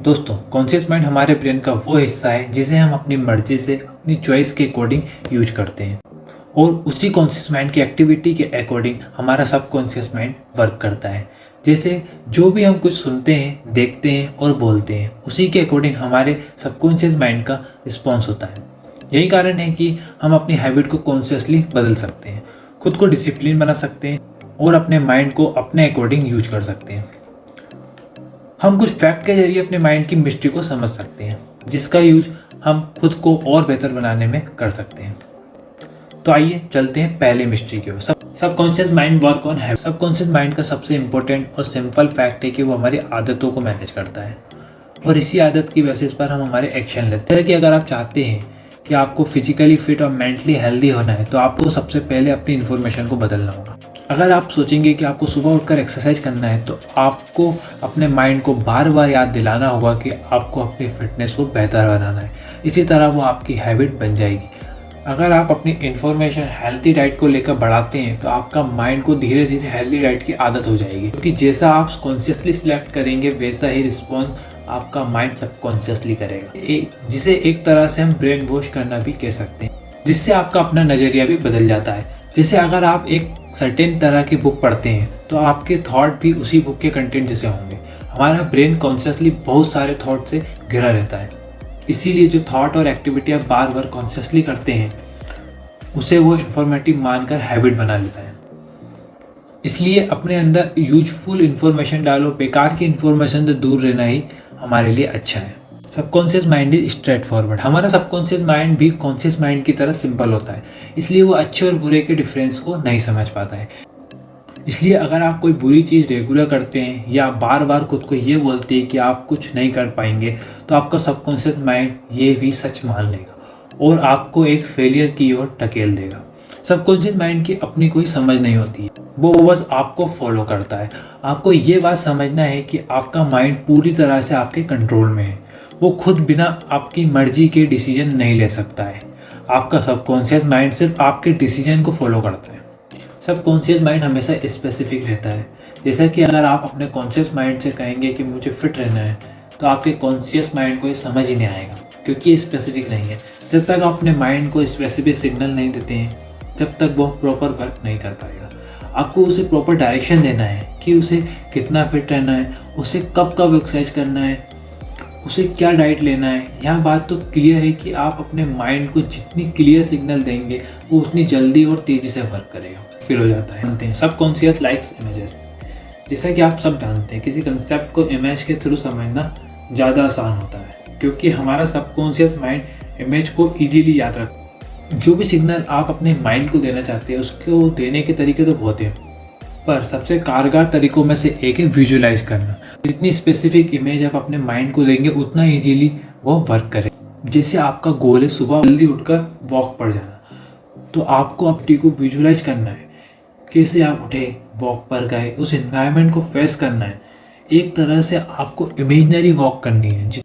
दोस्तों, conscious mind हमारे brain का वो हिस्सा है जिसे हम अपनी मर्जी से अपनी चॉइस के अकॉर्डिंग यूज करते हैं और उसी कॉन्शियस माइंड की एक्टिविटी के अकॉर्डिंग हमारा सबकॉन्शियस माइंड वर्क करता है। जैसे जो भी हम कुछ सुनते हैं, देखते हैं और बोलते हैं, उसी के अकॉर्डिंग हमारे सबकॉन्शियस माइंड का रिस्पॉन्स होता है। यही कारण है कि हम अपनी हैबिट को कॉन्शियसली बदल सकते हैं, खुद को डिसिप्लिन बना सकते हैं और अपने माइंड को अपने अकॉर्डिंग यूज कर सकते हैं। हम कुछ फैक्ट के जरिए अपने माइंड की मिस्ट्री को समझ सकते हैं, जिसका यूज हम खुद को और बेहतर बनाने में कर सकते हैं। तो आइए चलते हैं पहले मिस्ट्री की ओर। Subconscious mind work on habit. Subconscious mind का सबसे इंपॉर्टेंट और सिंपल फैक्ट है कि वो हमारी आदतों को मैनेज करता है और इसी आदत की बेसिस पर हम हमारे एक्शन लेते हैं। कि अगर आप चाहते हैं कि आपको फिजिकली फिट और मेंटली हेल्दी होना है, तो आपको सबसे पहले अपनी इन्फॉर्मेशन को बदलना होगा। अगर आप सोचेंगे कि आपको सुबह उठकर एक्सरसाइज करना है, तो आपको अपने माइंड को बार बार याद दिलाना होगा कि आपको अपनी फिटनेस को बेहतर बनाना है। इसी तरह वो आपकी हैबिट बन जाएगी। अगर आप अपनी इन्फॉर्मेशन हेल्थी डाइट को लेकर बढ़ाते हैं, तो आपका माइंड को धीरे धीरे हेल्थी डाइट की आदत हो जाएगी, क्योंकि जैसा आप कॉन्शियसली सिलेक्ट करेंगे वैसा ही रिस्पॉन्स आपका माइंड सबकॉन्शियसली करेगा। जिसे एक तरह से हम ब्रेन वॉश करना भी कह सकते हैं, जिससे आपका अपना नज़रिया भी बदल जाता है। जैसे अगर आप एक सर्टेन तरह की बुक पढ़ते हैं, तो आपके थॉट भी उसी बुक के कंटेंट जैसे होंगे। हमारा ब्रेन कॉन्शियसली बहुत सारे थॉट से घिरा रहता है, इसीलिए जो थॉट और एक्टिविटी आप बार बार कॉन्शियसली करते हैं, उसे वो इन्फॉर्मेटिव मानकर हैबिट बना लेता है। इसलिए अपने अंदर यूजफुल इन्फॉर्मेशन डालो, बेकार की इन्फॉर्मेशन से दूर रहना ही हमारे लिए अच्छा है। Subconscious mind is straight forward. हमारा सबकॉन्शियस माइंड भी कॉन्शियस माइंड की तरह सिंपल होता है, इसलिए वो अच्छे और बुरे के डिफरेंस को नहीं समझ पाता है। इसलिए अगर आप कोई बुरी चीज़ रेगुलर करते हैं या बार बार खुद को ये बोलते हैं कि आप कुछ नहीं कर पाएंगे, तो आपका सबकॉन्शियस माइंड ये भी सच मान लेगा और आपको एक फेलियर की ओर धकेल देगा। सबकॉन्शियस माइंड की अपनी कोई समझ नहीं होती है, वो बस आपको फॉलो करता है। आपको ये बात समझना है कि आपका माइंड पूरी तरह से आपके कंट्रोल में है। वो खुद बिना आपकी मर्जी के डिसीजन नहीं ले सकता है। आपका सबकॉन्शियस माइंड सिर्फ आपके डिसीजन को फॉलो करता है। सबकॉन्शियस माइंड हमेशा स्पेसिफिक रहता है। जैसा कि अगर आप अपने कॉन्शियस माइंड से कहेंगे कि मुझे फिट रहना है, तो आपके कॉन्शियस माइंड को ये समझ ही नहीं आएगा, क्योंकि ये स्पेसिफिक नहीं है। जब तक आप अपने माइंड को स्पेसिफिक सिग्नल नहीं देते हैं, जब तक वो प्रॉपर वर्क नहीं कर पाएगा। आपको उसे प्रॉपर डायरेक्शन देना है कि उसे कितना फिट रहना है, उसे कब कब एक्सरसाइज करना है, उसे क्या डाइट लेना है। यहाँ बात तो क्लियर है कि आप अपने माइंड को जितनी क्लियर सिग्नल देंगे, वो उतनी जल्दी और तेज़ी से वर्क करेगा। फील हो जाता है। जानते हैं सबकॉन्शियस लाइक्स इमेजेस। जैसा कि आप सब जानते हैं, किसी कंसेप्ट को इमेज के थ्रू समझना ज़्यादा आसान होता है, क्योंकि हमारा सबकॉन्शियस माइंड इमेज को ईजीली याद रखता है। जो भी सिग्नल आप अपने माइंड को देना चाहते हैं, उसको देने के तरीके तो बहुत हैं, पर सबसे कारगर तरीकों में से एक है विजुअलाइज करना। जितनी स्पेसिफिक इमेज आप अपने माइंड को देंगे, उतना इजीली वो वर्क करेगा। जैसे आपका गोल है सुबह जल्दी उठकर वॉक पर जाना, तो आपको अपनी को विजुअलाइज करना है। कैसे आप उठे, वॉक पर गए, उस एनवायरनमेंट को फेस करना है। एक तरह से आपको इमेजिनरी वॉक करनी है।